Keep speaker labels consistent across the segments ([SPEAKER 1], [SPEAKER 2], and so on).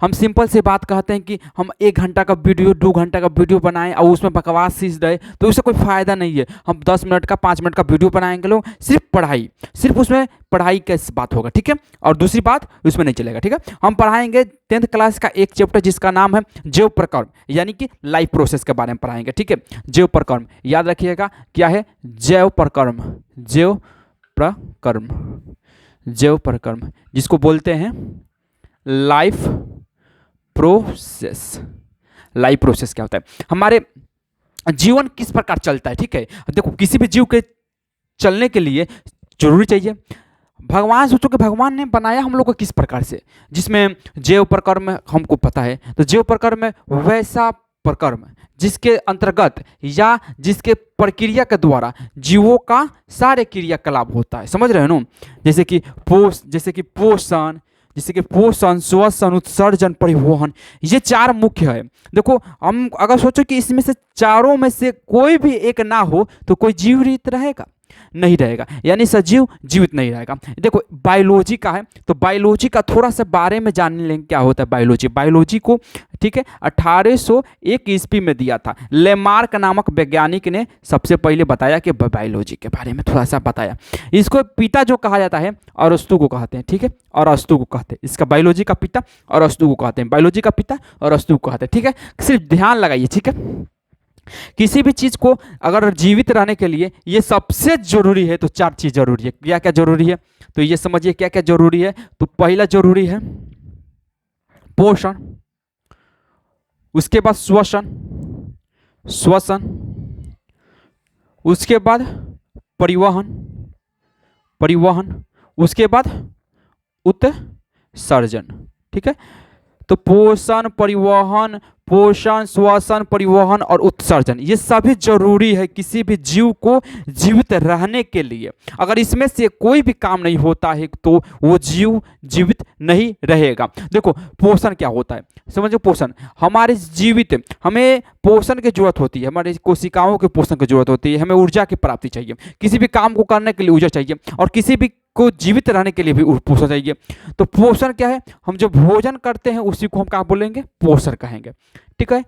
[SPEAKER 1] हम सिंपल से बात कहते हैं कि हम 1 घंटा का वीडियो 2 घंटा का वीडियो बनाएं और उसमें बकवास सीख रहे, तो उससे कोई फ़ायदा नहीं है। हम 10 मिनट का 5 मिनट का वीडियो बनाएंगे लोग, सिर्फ पढ़ाई, सिर्फ उसमें पढ़ाई का बात होगा, ठीक है। और दूसरी बात उसमें नहीं चलेगा, ठीक है। हम पढ़ाएंगे 10th क्लास का एक चैप्टर जिसका नाम है जैव प्रकर्म, यानी कि लाइफ प्रोसेस के बारे में पढ़ाएंगे, ठीक है। जैव प्रकर्म याद रखिएगा क्या है, जैव प्रकर्म, जैव प्रकर्म, जैव प्रकर्म जिसको बोलते हैं लाइफ प्रोसेस। लाइफ प्रोसेस क्या होता है, हमारे जीवन किस प्रकार चलता है, ठीक है। देखो किसी भी जीव के चलने के लिए जरूरी चाहिए, भगवान सोचो कि भगवान ने बनाया हम लोग को किस प्रकार से, जिसमें जैव प्रकर्म हमको पता है। तो जैव प्रकर्म में वैसा प्रकर्म जिसके अंतर्गत या जिसके प्रक्रिया के द्वारा जीवों का सारे क्रियाकलाप होता है, समझ रहे हो ना। जैसे कि पोषण, जैसे कि पोषण, श्वसन, उत्सर्जन, परिवहन, ये 4 मुख्य है। देखो हम अगर सोचो कि इसमें से चारों में से कोई भी एक ना हो तो कोई जीवित रहेगा नहीं रहेगा, यानी सजीव जीवित नहीं रहेगा। देखो बायोलॉजी का है, तो बायोलॉजी का थोड़ा सा बारे में जान लेंगे क्या होता है बायोलॉजी। बायोलॉजी को, ठीक है, 1801 ईस्वी में दिया था, लेमार्क नामक वैज्ञानिक ने सबसे पहले बताया कि बायोलॉजी के बारे में थोड़ा सा बताया। इसको पिता जो कहा जाता है अरस्तु को कहते हैं, ठीक है, और अरस्तु को कहते हैं, इसका बायोलॉजी का पिता और अरस्तु को कहते हैं, बायोलॉजी का पिता और अरस्तु को कहते हैं, ठीक है। सिर्फ ध्यान लगाइए, ठीक है। किसी भी चीज को अगर जीवित रहने के लिए ये सबसे जरूरी है, तो 4 चीज जरूरी है। क्या क्या जरूरी है, तो ये समझिए क्या क्या जरूरी है। तो पहला जरूरी है पोषण, उसके बाद श्वसन, उसके बाद परिवहन, उसके बाद उत्सर्जन, ठीक है। तो पोषण, श्वसन, परिवहन और उत्सर्जन, ये सभी जरूरी है किसी भी जीव को जीवित रहने के लिए। अगर इसमें से कोई भी काम नहीं होता है तो वो जीव जीवित नहीं रहेगा। देखो पोषण क्या होता है, समझो। पोषण हमारे जीवित, हमें पोषण की जरूरत होती है, हमारे कोशिकाओं के पोषण की जरूरत होती है, हमें ऊर्जा की प्राप्ति चाहिए, किसी भी काम को करने के लिए ऊर्जा चाहिए, और किसी भी को जीवित रहने के लिए भी पोषण चाहिए। तो पोषण क्या है, हम जो भोजन करते हैं उसी को हम क्या बोलेंगे, पोषण कहेंगे, ठीक है।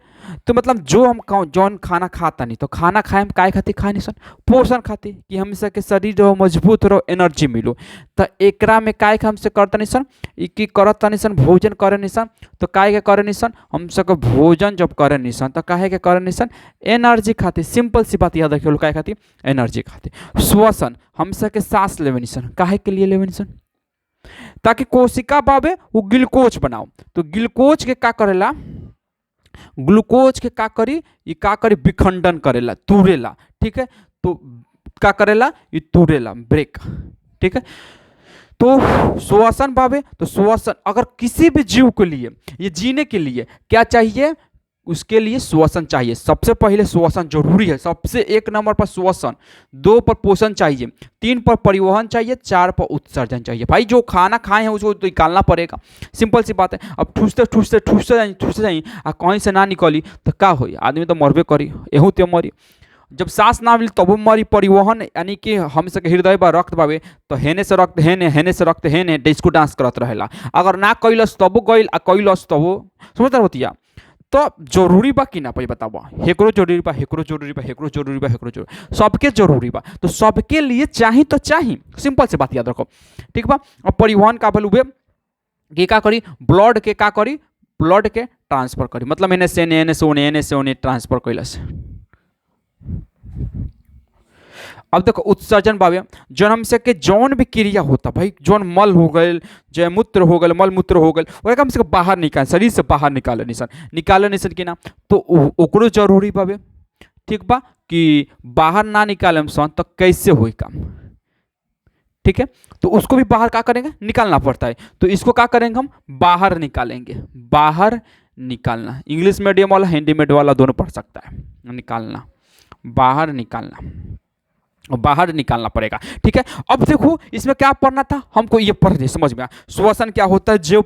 [SPEAKER 1] तो मतलब जो हम जौन खाना खाता नहीं, तो खाना खाए हम काय खाती, खाए नहीं सन पोषण खाती, कि हमसे के शरीर रहो मजबूत रहो, एनर्जी मिलो। तो एकरा में काय के हमसे करता नहीं सन, कि करता नहीं सन, भोजन करे नहीं सन, तो काय के करे नहीं सन, हम सबको भोजन जब करे नहीं सन तो काहे के करे नहीं सन, एनर्जी खाती। सिंपल सी बात याद रखिए, काय खाती, एनर्जी खाती। श्वसन हम सबके सांस लेवे नहीं सन, काहे के लिए लेवे नहीं सन, ताकि कोशिका बाबे वो ग्लूकोज बनाओ। तो ग्लूकोज के का करेला, ग्लूकोज के का करी, ये का करी, विखंडन करेला, तुरेला, ठीक है। तो का करेला, ये तुरेला, ब्रेक, ठीक है। तो श्वसन भावे, तो श्वसन अगर किसी भी जीव के लिए, ये जीने के लिए क्या चाहिए, उसके लिए श्वसन चाहिए। सबसे पहले श्वसन जरूरी है, सबसे 1 नंबर पर श्वसन, 2 पर पोषण चाहिए, 3 पर परिवहन चाहिए, 4 पर उत्सर्जन चाहिए। भाई जो खाना खाए हैं उसको तो निकालना पड़ेगा, सिंपल सी बात है। अब ठूसते जाइए आ कहीं से ना निकली तो क्या हो, आदमी तो मरबे करी, एहू ते मरी। जब सांस ना मिली तब मरी। परिवहन यानी कि हम सके हृदय बा रक्त बावे, तो हेने से रक्त हेने से रक्त हेने, डिस्को डांस करत रहेला। अगर ना कैलस तब गइल, आ कैलस तब, समझ होतिया। तो जरूरी बा कि ना भाई बताओ, हेकरो जरूरी बा, हेकरो जरूरी बा, हेकरो जरूरी बा, हेकरो जरूरी, सबके जरूरी बा। तो सबके लिए चाही तो चाही, सिंपल से बात याद रखो, ठीक बा। और परिवहन का बोलूबे कि का करी, ब्लड के का करी, ब्लड के ट्रांसफर करी, मतलब एने से ओने ट्रांसफर कैलस। अब देखो उत्सर्जन बाबे, जौन हमसे के जौन भी क्रिया होता, भाई जौन मल हो गए, जयमूत्र हो गए, मल मूत्र हो गए, वो कम से बाहर निकाल, शरीर से बाहर निकाले नहीं सन कि ना, तो ओकरो जरूरी बाबे, ठीक बा। कि बाहर ना निकाले सन तो कैसे होई काम, ठीक है। तो उसको भी बाहर क्या करेंगे, निकालना पड़ता है। तो इसको क्या करेंगे, हम बाहर निकालेंगे, बाहर निकालना। इंग्लिश मीडियम वाला हिंदी मीडियम वाला दोनों पढ़ सकता है, निकालना, बाहर निकालना, बाहर निकालना पड़ेगा, ठीक है। अब देखो इसमें क्या पढ़ना था हमको, ये पढ़ समझ में आया। श्वसन क्या होता है, जो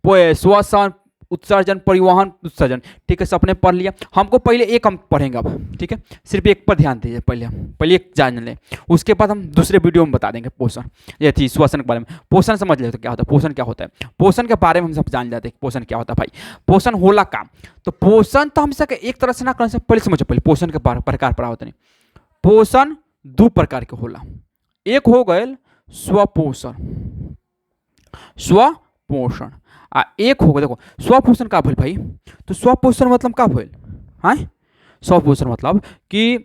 [SPEAKER 1] श्वसन, उत्सर्जन, परिवहन, उत्सर्जन। ठीक है, सबने पढ़ लिया। हमको पहले एक हम पढ़ेंगे अब, ठीक है, सिर्फ एक पर ध्यान दीजिए। पहले एक जान लें, उसके बाद हम दूसरे वीडियो में बता देंगे पोषण, ये थी श्वसन के बारे में। पोषण समझ ले तो क्या होता है, पोषण क्या होता है, पोषण के बारे में हम सब जान जाते हैं पोषण क्या होता है भाई। पोषण होला काम, तो पोषण तो हम सके एक तरह से ना कर सकते, पहले समझो, पहले पोषण के प्रकार पढ़ा होता नहीं। पोषण दो प्रकार के होला, एक हो गए स्वपोषण, स्वपोषण, आ एक हो गया, देखो स्वपोषण का भइल भाई, तो स्वपोषण मतलब का भइल, हाँ, स्वपोषण मतलब कि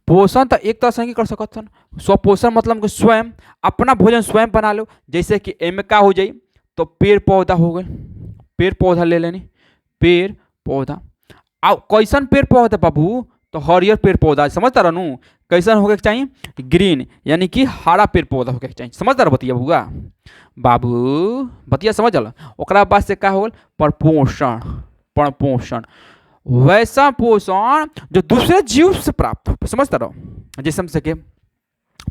[SPEAKER 1] पोषण तो एक तरह से कर सकते हैं, स्वपोषण मतलब कि स्वयं अपना भोजन स्वयं बना लो। जैसे कि एम का हो जाए तो पेड़ पौधा हो गए, पेड़ पौधा ले लेनी, पेड़ पौधा। आ कैसन पेड़ पौधा बाबू, तो हरियर पेड़ पौधा, समझता रहनू, कैसन होके चाहिए, ग्रीन, यानी कि हरा पेड़ पौधा होके चाहिए, समझता रह बतिया बुआ बाबू, बतिया समझ ल। ओकरा बाद से का हो, परपोषण, परपोषण वैसा पोषण जो दूसरे जीव से प्राप्त हो, समझता रहो। जैसे हम सके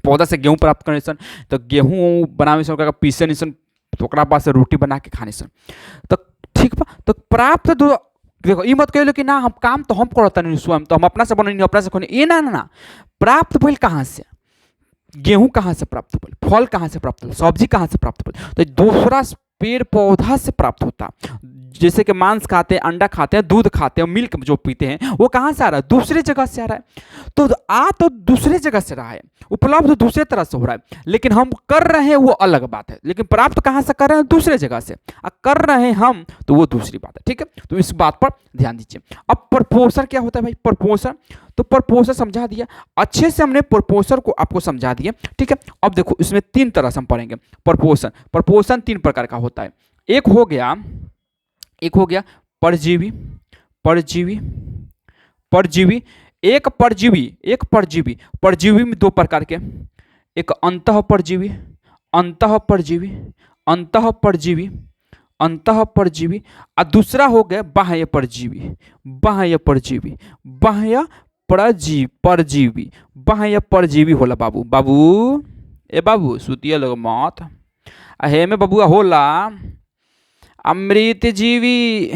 [SPEAKER 1] पौधा से गेहूं प्राप्त करने सन, तो गेहूं बनावे सन, ओकरा पीसे नहीं सन, तो ओकरा बाद से रोटी बना के खाने सन, तो ठीक बा। तो प्राप्त देखो ये मत कहो कि ना हम काम तो हम करता नहीं स्वयं, तो हम अपना से बने अपना से खोने, ये ना ना ना, प्राप्त भइल कहाँ से, गेहूं कहाँ से प्राप्त हो, फल कहाँ से प्राप्त हो, सब्जी कहाँ से प्राप्त हो, तो दूसरा पेड़ पौधा से प्राप्त होता। जैसे कि मांस खाते हैं, अंडा खाते हैं, दूध खाते हैं, मिल्क जो पीते हैं, वो कहाँ से आ रहा है, दूसरे जगह से आ रहा है। तो दूसरे जगह से रहा है, उपलब्ध दूसरे तरह से हो रहा है, लेकिन हम कर रहे हैं वो अलग बात है, लेकिन प्राप्त कहाँ से कर रहे हैं, दूसरे जगह से कर रहे हैं हम, तो वो दूसरी बात है। ठीक है, तो इस बात पर ध्यान दीजिए। अब परपोषण क्या होता है भाई, परपोषण, तो परपोषण समझा दिया अच्छे से, हमने परपोषण को आपको समझा दिया। ठीक है, अब देखो इसमें तीन तरह से हम पढ़ेंगे परपोषण। परपोषण तीन प्रकार का होता है, एक हो गया परजीवी, परजीवी, परजीवी, एक परजीवी, परजीवी में दो प्रकार के, एक अंतः परजीवी, अंतः परजीवी, अंतः परजीवी, अंतः परजीवी, और दूसरा हो गया बाह्य परजीवी, बाह्य परजीवी, बाह्य परजीवी, बाह्य परजीवी होला बाबू, बाबू ए बाबू सुतिया लोग मत, हे में बबुआ होला अमृतजीवी,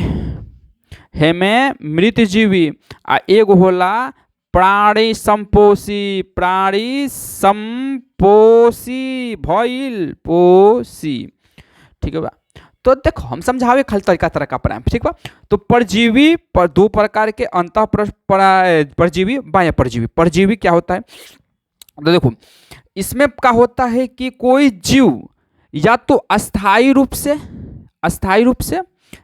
[SPEAKER 1] हे में मृतजीवी, आ एगो होला प्राणी संपोषी, प्राणी संपोषी भइल पोषी। ठीक है बा, तो देखो हम समझावे खाली तरीका तरह का पढ़ाए, ठीक बा। तो परजीवी पर दो प्रकार के, अंतः परजीवी, बाह्य परजीवी। परजीवी क्या होता है, तो देखो इसमें क्या होता है कि कोई जीव या तो अस्थायी रूप से, अस्थायी रूप से,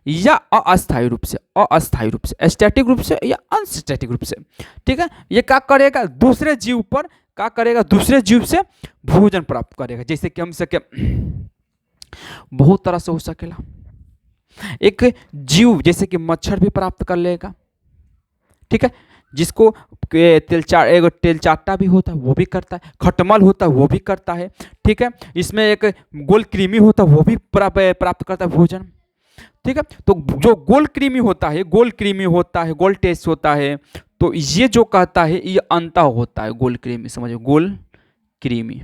[SPEAKER 1] या अस्थायी रूप से, अस्थायी रूप से, स्टैटिक रूप से या अनस्टैटिक रूप से। ठीक है, ये क्या करेगा, दूसरे जीव पर क्या करेगा, दूसरे जीव से भोजन प्राप्त करेगा। जैसे कि हम सके बहुत तरह से हो सकेला, एक जीव जैसे कि मच्छर भी प्राप्त कर लेगा। ठीक है, जिसको तेलचाट्टा भी होता है वो भी करता है, खटमल होता है वो भी करता है। ठीक है, इसमें एक गोल कृमि होता है वो भी प्राप्त करता है भोजन। ठीक है, तो जो गोल कृमि होता है, गोल कृमि होता है, गोल टेस्ट होता है, तो ये जो कहता है ये अंतः होता है, गोल कृमि, समझो गोल कृमि,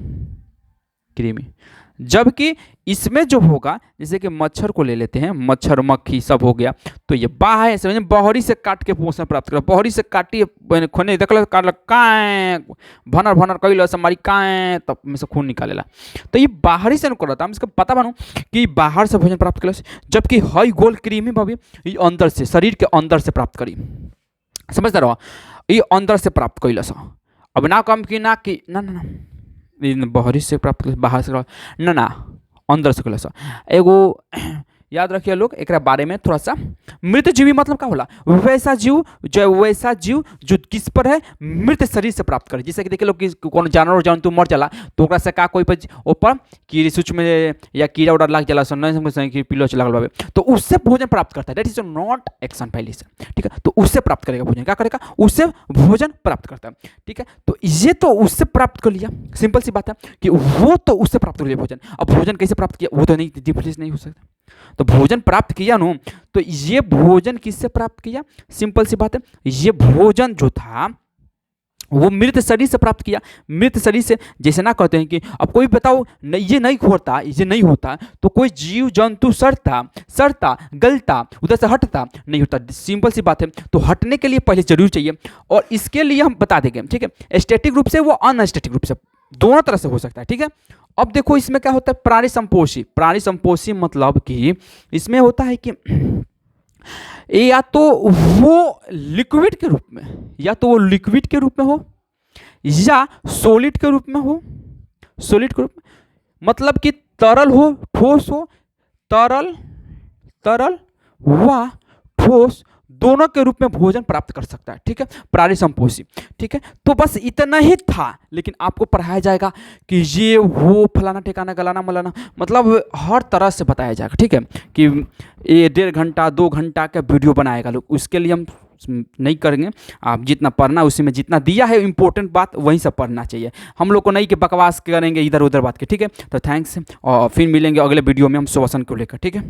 [SPEAKER 1] कृमि। जबकि इसमें जो होगा, जैसे कि मच्छर को ले लेते हैं, मच्छर मक्खी सब हो गया, तो ये बाहर से बहरी से काट के पोषण प्राप्त कर, बहरी से काटी खून देखल काटल काए भनर भनर कैल से मारी काए, तब में से खून निकालेला, तो ये बाहरी से करता। हम इसका पता बनू कि बाहर से भोजन प्राप्त कर, जबकि हई गोल कृमि भाभी ये अंदर से, शरीर के अंदर से प्राप्त करी, समझता रहो, ये अंदर से प्राप्त कैल। अब ना कम कि ना कि ना ना ना बहरी से प्राप्त, बाहर से ना ना अंदर से कल। एगो याद रखिए लोग, एक बारे में थोड़ा सा, मृत जीवी मतलब क्या होला, वैसा जीव जो किस पर है, मृत शरीर से प्राप्त करे। जैसे कि देखिए लोग, कौन जानवर जंतु मर जाला तो ओकरा से का कोई पर ऊपर कीड़ी सूक्ष्म या कीड़ा उड़ा लग जाला, पिलो लगल बाबे, तो उससे भोजन प्राप्त करता है। दैट इज नॉट एक्शन पहले से। ठीक है, तो उससे प्राप्त करेगा भोजन, क्या करेगा, उससे भोजन प्राप्त करता है। ठीक है, तो ये तो उससे प्राप्त कर लिया, सिंपल सी बात है कि वो तो उससे प्राप्त कर लिया भोजन। अब भोजन कैसे प्राप्त किया वो तो नहीं, डिफरेंस नहीं हो सकता। तो भोजन प्राप्त किया नो, तो ये भोजन किससे प्राप्त किया, सिंपल सी बात है, ये भोजन जो था वो मृत शरीर से प्राप्त किया। मृत शरीर से जैसे ना कहते हैं कि अब कोई बताओ ये नहीं होता, ये नहीं होता, तो कोई जीव जंतु सड़ता सड़ता गलता उधर से हटता नहीं होता। सिंपल सी बात है। तो हटने के लिए पहले जरूर चाहिए, और इसके लिए हम बता देंगे, ठीक है। स्टैटिक रूप से वो अनस्टैटिक रूप से, दोनों तरह से हो सकता है, ठीक है। अब देखो इसमें क्या होता है, प्राणी संपोषी। प्राणी संपोषी मतलब कि इसमें होता है कि या तो वो लिक्विड के रूप में, या तो वो लिक्विड के रूप में हो, या सॉलिड के रूप में हो। सॉलिड के रूप में मतलब कि तरल हो, ठोस हो, तरल तरल व ठोस दोनों के रूप में भोजन प्राप्त कर सकता है, ठीक है, प्राणी संपोषी, ठीक है। तो बस इतना ही था, लेकिन आपको पढ़ाया जाएगा कि ये वो फलाना ठिकाना गलाना मलाना, मतलब हर तरह से बताया जाएगा, ठीक है। कि ये 1.5 घंटा 2 घंटा का वीडियो बनाएगा लोग, उसके लिए हम नहीं करेंगे। आप जितना पढ़ना उसी में जितना दिया है इंपॉर्टेंट बात वहीं से पढ़ना चाहिए। हम लोग को नहीं कि बकवास करेंगे इधर उधर बात के, ठीक है। तो थैंक्स, और फिर मिलेंगे अगले वीडियो में हम श्वसन को लेकर, ठीक है।